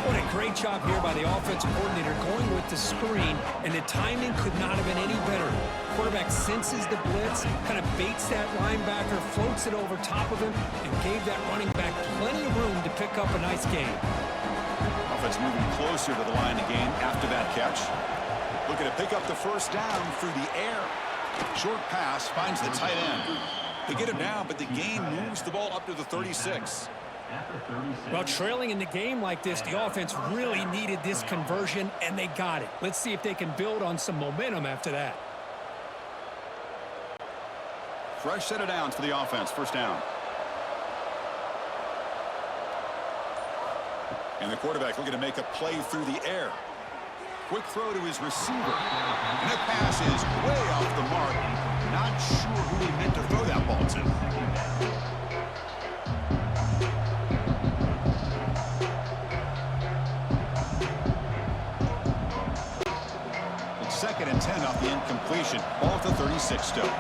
What a great job here by the offensive coordinator going with the screen, and the timing could not have been any better. Quarterback senses the blitz, kind of baits that linebacker, floats it over top of him, and gave that running back plenty of room to pick up a nice gain. Offense moving closer to the line of game after that catch. Looking to pick up the first down through the air. Short pass finds the tight end. They get him down, but the game moves the ball up to the 36. Well, trailing in the game like this, the offense really needed this conversion, and they got it. Let's see if they can build on some momentum after that. Fresh set of downs for the offense. First down. And the quarterback looking to make a play through the air. Quick throw to his receiver. And that pass is way off the mark. Not sure who he meant to throw that ball to. It's 2nd and 10 off the incompletion. Ball at the 36 still.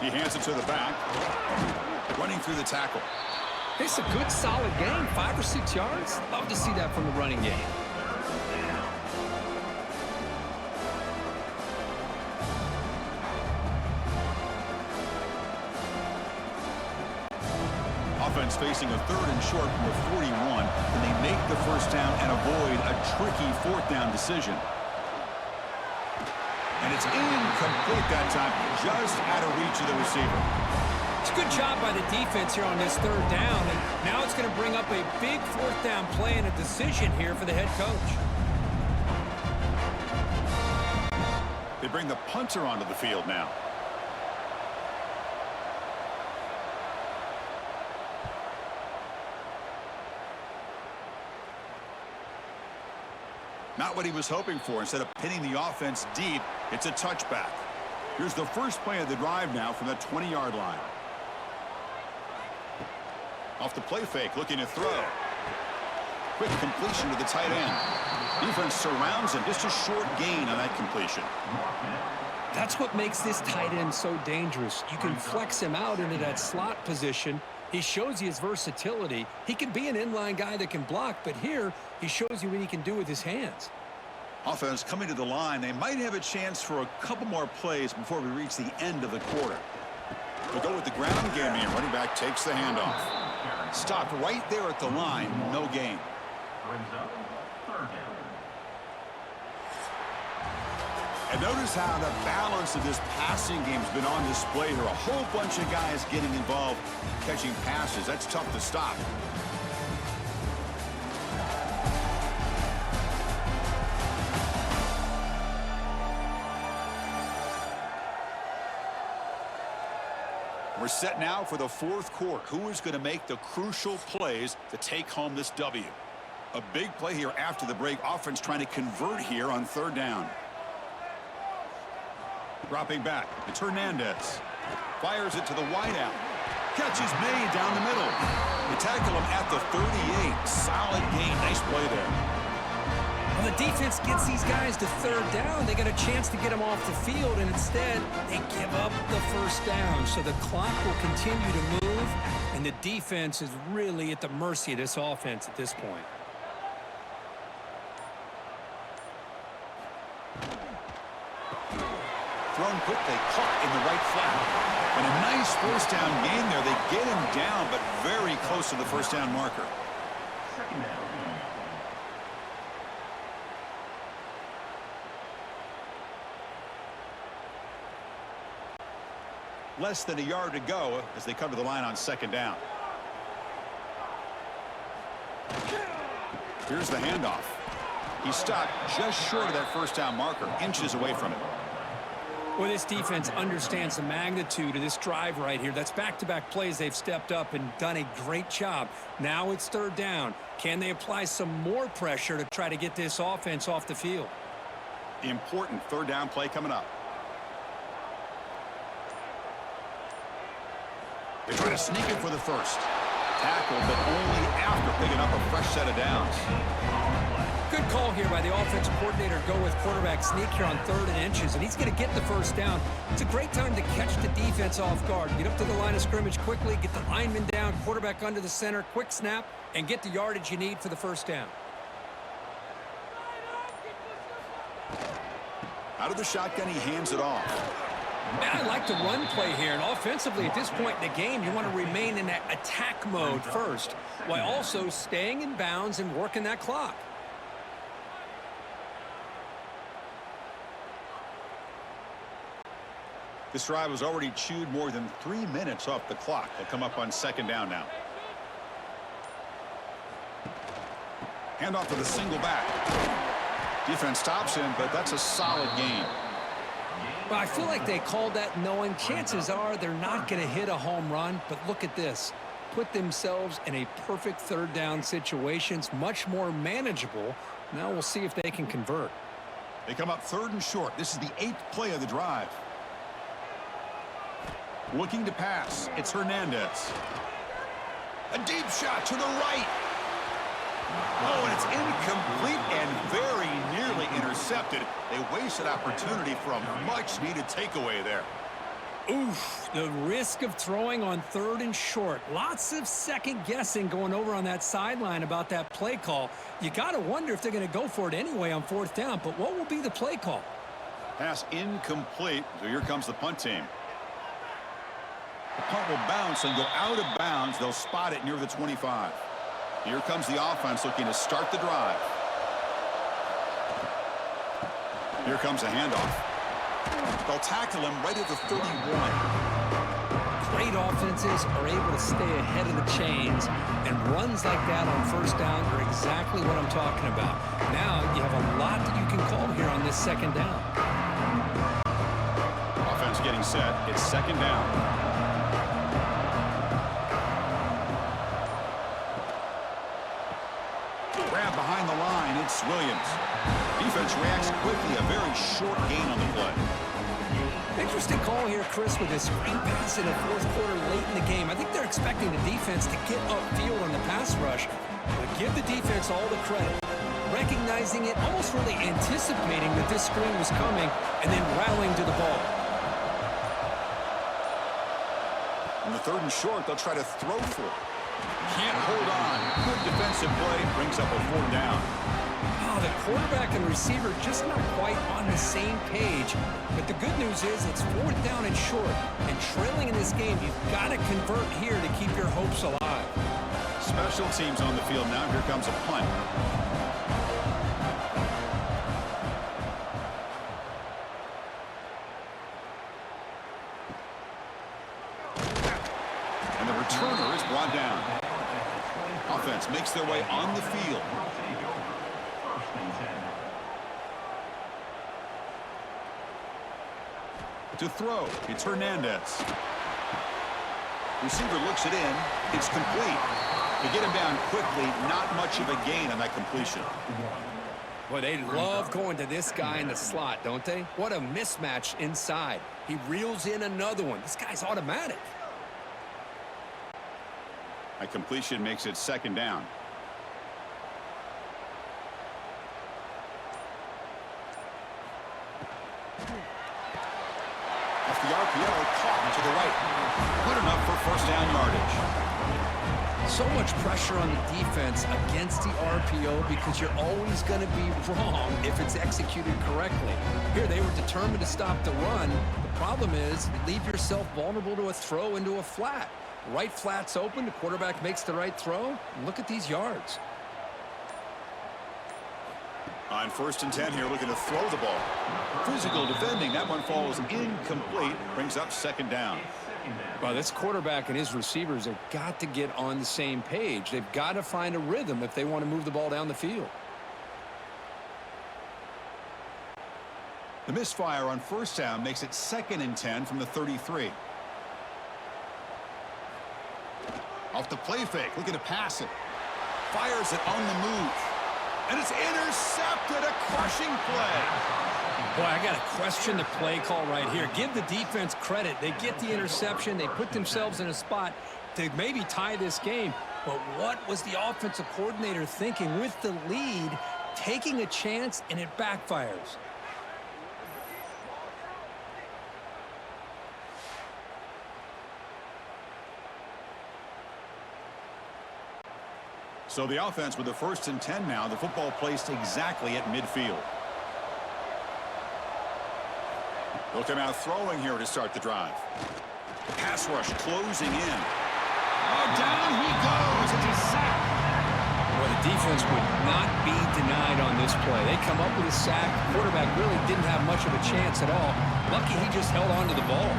He hands it to the back. Running through the tackle. It's a good, solid game, 5 or 6 yards. Love to see that from the running game. Offense facing a 3rd and short from the 41. Can they make the first down and avoid a tricky 4th down decision? And it's incomplete that time, just out of reach of the receiver. It's a good job by the defense here on this 3rd down, and now it's going to bring up a big 4th down play and a decision here for the head coach. They bring the punter onto the field now. Not what he was hoping for. Instead of pinning the offense deep, it's a touchback. Here's the first play of the drive now from the 20-yard line. Off the play fake, looking to throw. Quick completion to the tight end. Defense surrounds him. Just a short gain on that completion. That's what makes this tight end so dangerous. You can flex him out into that slot position. He shows you his versatility. He can be an inline guy that can block, but here he shows you what he can do with his hands. Offense coming to the line. They might have a chance for a couple more plays before we reach the end of the quarter. We'll go with the ground game here. Running back takes the handoff. Stopped right there at the line. No gain. Brings up 3rd down. And notice how the balance of this passing game has been on display here. A whole bunch of guys getting involved, catching passes. That's tough to stop. We're set now for the 4th quarter. Who is going to make the crucial plays to take home this W? A big play here after the break. Offense trying to convert here on 3rd down. Dropping back. It's Hernandez. Fires it to the wideout. Catch is made down the middle. They tackle him at the 38. Solid gain. Nice play there. When the defense gets these guys to 3rd down, they get a chance to get them off the field, and instead they give up the first down. So the clock will continue to move, and the defense is really at the mercy of this offense at this point. Thrown quickly, caught in the right flat. And a nice first down gain there. They get him down, but very close to the first down marker. 2nd down. Less than a yard to go as they come to the line on 2nd down. Here's the handoff. He stopped just short of that first down marker, inches away from it. Well, this defense understands the magnitude of this drive right here. That's back-to-back plays. They've stepped up and done a great job. Now it's 3rd down. Can they apply some more pressure to try to get this offense off the field? The important 3rd down play coming up. They try to sneak it for the first. Tackle, but only after picking up a fresh set of downs. Good call here by the offensive coordinator. Go with quarterback sneak here on 3rd and inches, and he's going to get the first down. It's a great time to catch the defense off guard. Get up to the line of scrimmage quickly, get the lineman down, quarterback under the center, quick snap, and get the yardage you need for the first down. Out of the shotgun, he hands it off. Man, I like the run play here, and offensively at this point in the game, you want to remain in that attack mode first, while also staying in bounds and working that clock. This drive has already chewed more than 3 minutes off the clock. They'll come up on second down now. Handoff to the single back. Defense stops him, but that's a solid gain. Well, I feel like they called that knowing chances are they're not going to hit a home run. But look at this. Put themselves in a perfect third down situations, much more manageable. Now we'll see if they can convert. They come up 3rd and short. This is the 8th play of the drive. Looking to pass. It's Hernandez. A deep shot to the right. Oh, and it's incomplete and very nearly intercepted. They wasted opportunity for a much-needed takeaway there. Oof, the risk of throwing on 3rd and short. Lots of second guessing going over on that sideline about that play call. You got to wonder if they're going to go for it anyway on 4th down, but what will be the play call? Pass incomplete, so here comes the punt team. The punt will bounce and go out of bounds. They'll spot it near the 25. Here comes the offense looking to start the drive. Here comes a handoff. They'll tackle him right at the 31. Great offenses are able to stay ahead of the chains, and runs like that on 1st down are exactly what I'm talking about. Now you have a lot that you can call here on this 2nd down. Offense getting set. It's 2nd down. Behind the line, it's Williams. Defense reacts quickly. A very short gain on the play. Interesting call here, Chris, with this screen pass in the 4th quarter late in the game. I think they're expecting the defense to get upfield on the pass rush, but give the defense all the credit. Recognizing it, almost really anticipating that this screen was coming, and then rallying to the ball. On the 3rd and short, they'll try to throw for it. Can't hold on. Good defensive play. Brings up a 4th down. Oh, the quarterback and receiver just not quite on the same page. But the good news is it's 4th down and short. And trailing in this game, you've got to convert here to keep your hopes alive. Special teams on the field now. Here comes a punt. And the returner is brought down. Offense makes their way on the field. To throw, it's Hernandez. Receiver looks it in. It's complete. To get him down quickly, not much of a gain on that completion. Well, they love going to this guy in the slot, don't they? What a mismatch inside. He reels in another one. This guy's automatic. That completion makes it 2nd down. Off the RPO, caught to the right. Good enough for 1st down yardage. So much pressure on the defense against the RPO because you're always going to be wrong if it's executed correctly. Here, they were determined to stop the run. The problem is you leave yourself vulnerable to a throw into a flat. Right flat's open. The quarterback makes the right throw. Look at these yards. On 1st and 10 here, looking to throw the ball. Physical defending. That one falls incomplete. Brings up 2nd down. Well, this quarterback and his receivers have got to get on the same page. They've got to find a rhythm if they want to move the ball down the field. The misfire on 1st down makes it 2nd and 10 from the 33. Off the play fake, looking to pass it. Fires it on the move. And it's intercepted, a crushing play. Boy, I got to question the play call right here. Give the defense credit. They get the interception. They put themselves in a spot to maybe tie this game. But what was the offensive coordinator thinking with the lead, taking a chance, and it backfires? So the offense with the 1st and 10 now. The football placed exactly at midfield. They'll come out throwing here to start the drive. Pass rush closing in. Oh, down he goes. It's a sack. Well, the defense offense would not be denied on this play. They come up with a sack. The quarterback really didn't have much of a chance at all. Lucky he just held on to the ball.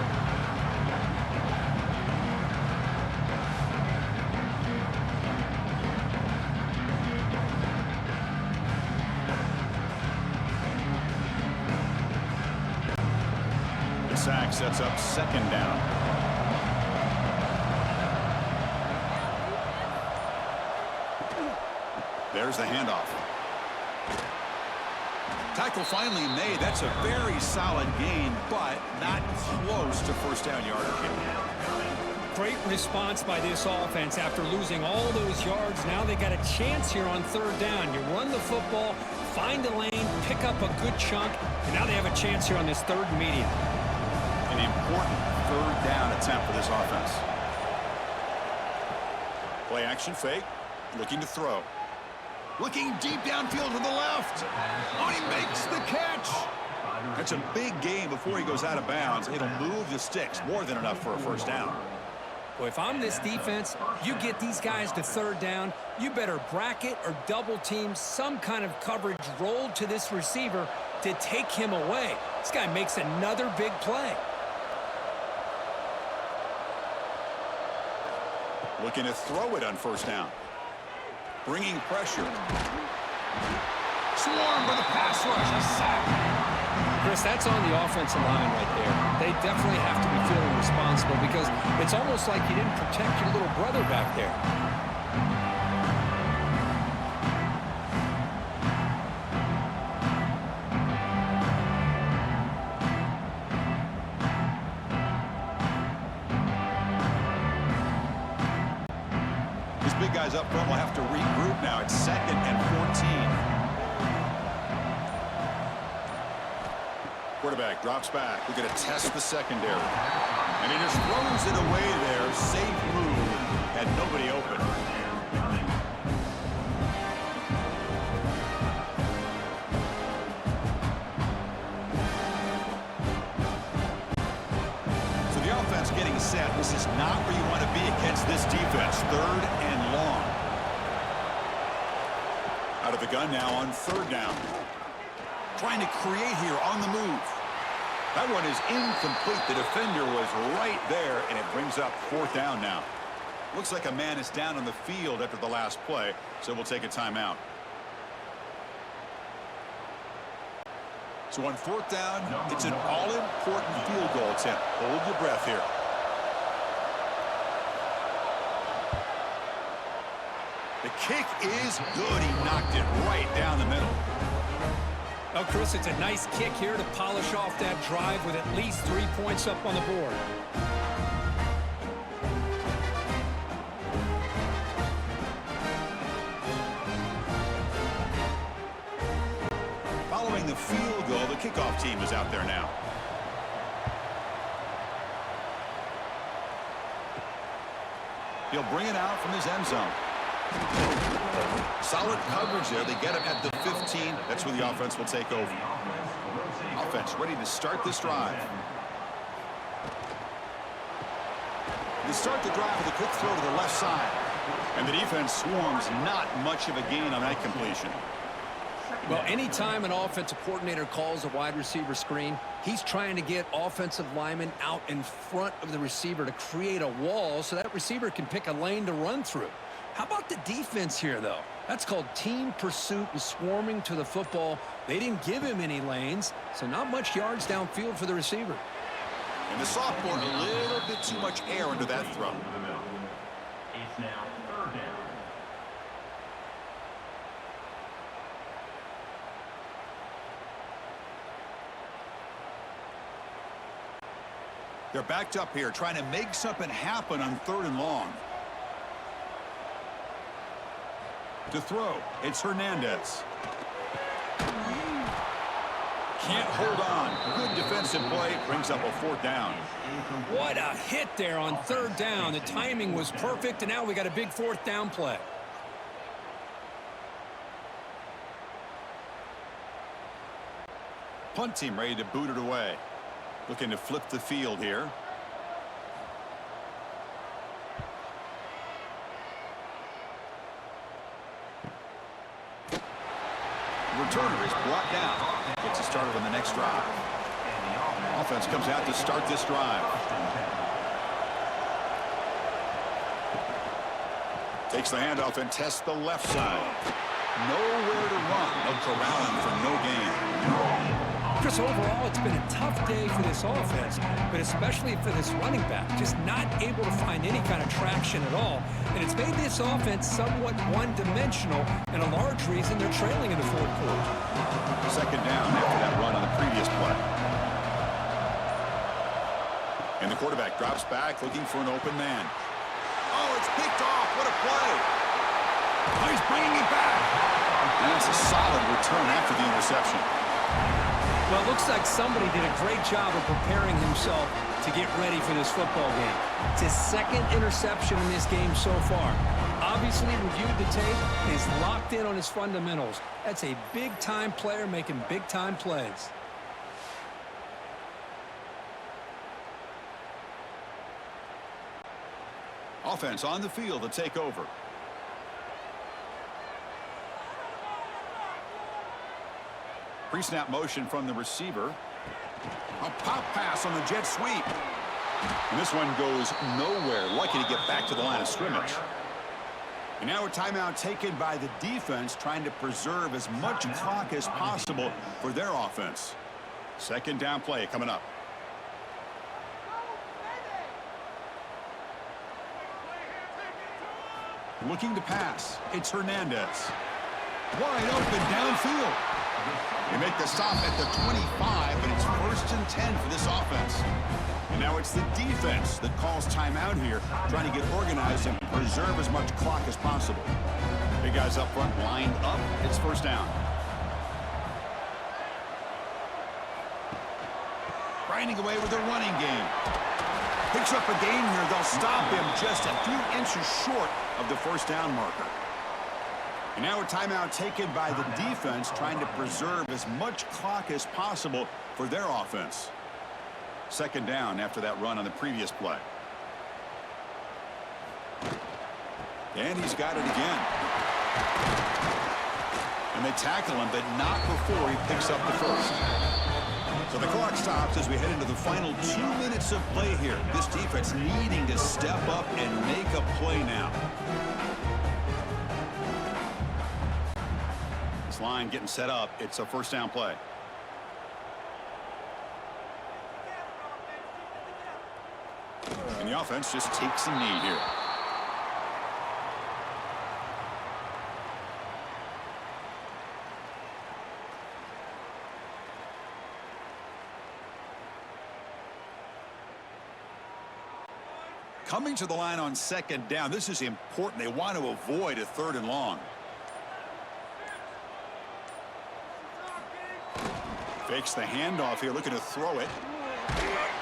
The sack sets up second down. There's the handoff. Tackle finally made. That's a very solid gain, but not close to first down yardage. Great response by this offense after losing all those yards. Now they got a chance here on third down. You run the football, find a lane, pick up a good chunk, and now they have a chance here on this third and medium. An important third down attempt for this offense. Play action fake, looking to throw. Looking deep downfield to the left. Oh, he makes the catch. That's a big gain before he goes out of bounds. It'll move the sticks, more than enough for a first down. Well, if I'm this defense, you get these guys to third down, you better bracket or double team some kind of coverage rolled to this receiver to take him away. This guy makes another big play. Looking to throw it on first down. Bringing pressure. Swarm with a pass rush. A sack. Chris, that's on the offensive line right there. They definitely have to be feeling responsible because it's almost like you didn't protect your little brother back there. Big guys up front will have to regroup now. It's 2nd and 14. Quarterback drops back. We're going to test the secondary. And he just throws it away there. Safe move. Had nobody open. So the offense getting set. This is not where you want to be against this defense. 3rd and long. Out of the gun now on 3rd down. Trying to create here on the move. That one is incomplete. The defender was right there, and it brings up 4th down now. Looks like a man is down on the field after the last play, so we'll take a timeout. So on 4th down, it's an all-important field goal attempt. Hold your breath here. The kick is good. He knocked it right down the middle. Oh, Chris, it's a nice kick here to polish off that drive with at least 3 points up on the board. Following the field goal, the kickoff team is out there now. He'll bring it out from his end zone. Solid coverage there. They get him at the 15. That's where the offense will take over. Offense ready to start this drive. They start the drive with a quick throw to the left side. And the defense swarms. Not much of a gain on that completion. Well, anytime an offensive coordinator calls a wide receiver screen, he's trying to get offensive linemen out in front of the receiver to create a wall so that receiver can pick a lane to run through. How about the defense here, though? That's called team pursuit and swarming to the football. They didn't give him any lanes, so not much yards downfield for the receiver. And the sophomore, a little bit too much air under that throw. It's now 3rd down. They're backed up here, trying to make something happen on 3rd and long. To throw, it's Hernandez. Can't hold on. Good defensive play, brings up a 4th down. What a hit there on 3rd down. The timing was perfect, and now we got a big 4th down play. Punt team ready to boot it away. Looking to flip the field here. returner is brought down. Gets it started on the next drive. Offense comes out to start this drive. Takes the handoff and tests the left side. Nowhere to run. They'll corral him for no gain. Chris, overall, it's been a tough day for this offense, but especially for this running back. Just not able to find any kind of traction at all. And it's made this offense somewhat one-dimensional, and a large reason they're trailing in the fourth quarter. Second down after that run on the previous play. And the quarterback drops back looking for an open man. Oh, it's picked off. What a play. Oh, he's bringing it back. And that's a solid return after the interception. Well, it looks like somebody did a great job of preparing himself to get ready for this football game. It's his second interception in this game so far. Obviously reviewed the tape and is locked in on his fundamentals. That's a big-time player making big-time plays. Offense on the field to take over. Pre-snap motion from the receiver. A pop pass on the jet sweep. And this one goes nowhere. Lucky to get back to the line of scrimmage. And now a timeout taken by the defense, trying to preserve as much clock as possible for their offense. Second down play coming up. Looking to pass. It's Hernandez. Wide open downfield. They make the stop at the 25, but it's 1st and 10 for this offense. And now it's the defense that calls timeout here, trying to get organized and preserve as much clock as possible. Big guys up front lined up. It's 1st down. Grinding away with the running game. Picks up a gain here. They'll stop him just a few inches short of the 1st down marker. And now a timeout taken by the defense, trying to preserve as much clock as possible for their offense. Second down after that run on the previous play. And he's got it again. And they tackle him, but not before he picks up the 1st. So the clock stops as we head into the final 2 minutes of play here. This defense needing to step up and make a play now. Line getting set up. It's a 1st down play. And the offense just takes a knee here. Coming to the line on 2nd down. This is important. They want to avoid a 3rd and long. Fakes the handoff here, looking to throw it.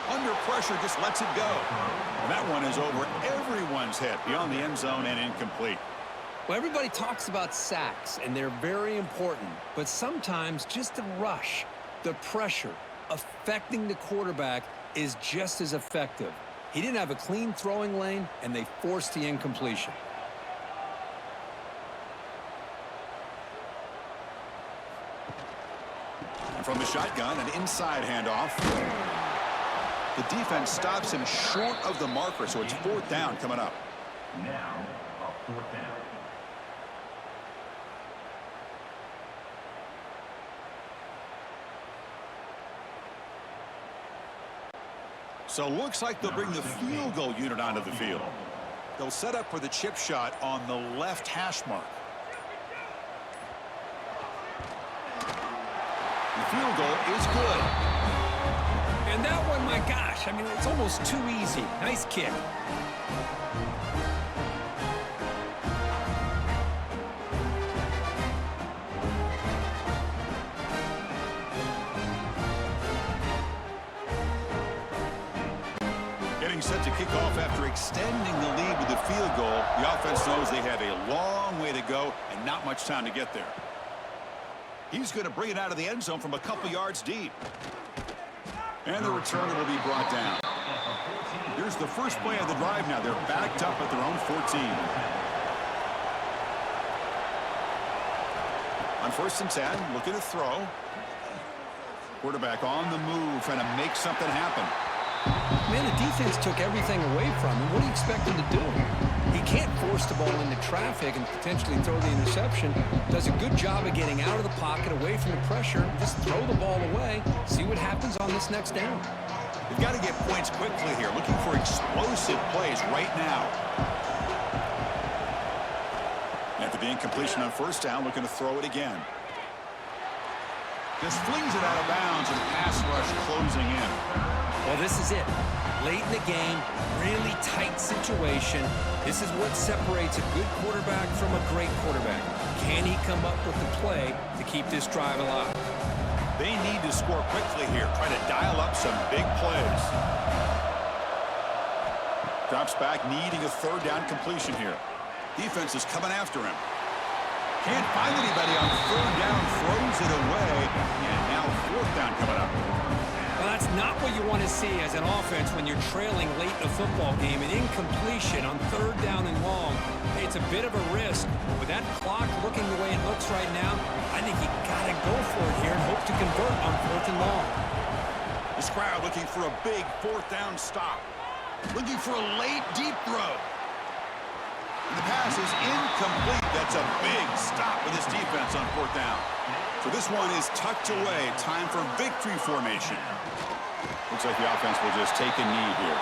Under pressure, just lets it go. And that one is over everyone's head, beyond the end zone and incomplete. Well, everybody talks about sacks, and they're very important. But sometimes just the rush, the pressure, affecting the quarterback is just as effective. He didn't have a clean throwing lane, and they forced the incompletion. From the shotgun, an inside handoff. The defense stops him short of the marker, so it's 4th down coming up. Now, a 4th down. So looks like they'll bring the field goal unit onto the field. They'll set up for the chip shot on the left hash mark. The field goal is good. And that one, my gosh, I mean, it's almost too easy. Nice kick. Getting set to kick off after extending the lead with the field goal. The offense knows they have a long way to go and not much time to get there. He's going to bring it out of the end zone from a couple yards deep. And the returner will be brought down. Here's the first play of the drive now. They're backed up at their own 14. On 1st and 10, looking to throw. Quarterback on the move, trying to make something happen. Man, the defense took everything away from him. What do you expect him to do? He can't force the ball into traffic and potentially throw the interception. Does a good job of getting out of the pocket, away from the pressure. Just throw the ball away. See what happens on this next down. They've got to get points quickly here. Looking for explosive plays right now. After the incompletion on 1st down, looking to throw it again. Just flings it out of bounds and pass rush closing in. Well, this is it. Late in the game, really tight situation. This is what separates a good quarterback from a great quarterback. Can he come up with the play to keep this drive alive? They need to score quickly here. Try to dial up some big plays. Drops back, needing a 3rd down completion here. Defense is coming after him. Can't find anybody on 3rd down, throws it away, and now 4th down coming up. Well, that's not what you want to see as an offense when you're trailing late in a football game. An incompletion on 3rd down and long. Hey, it's a bit of a risk. With that clock looking the way it looks right now, I think you got to go for it here and hope to convert on 4th and long. This crowd looking for a big 4th down stop. Looking for a late, deep throw. And the pass is incomplete. That's a big stop with this defense on 4th down. So this one is tucked away. Time for victory formation. Looks like the offense will just take a knee here.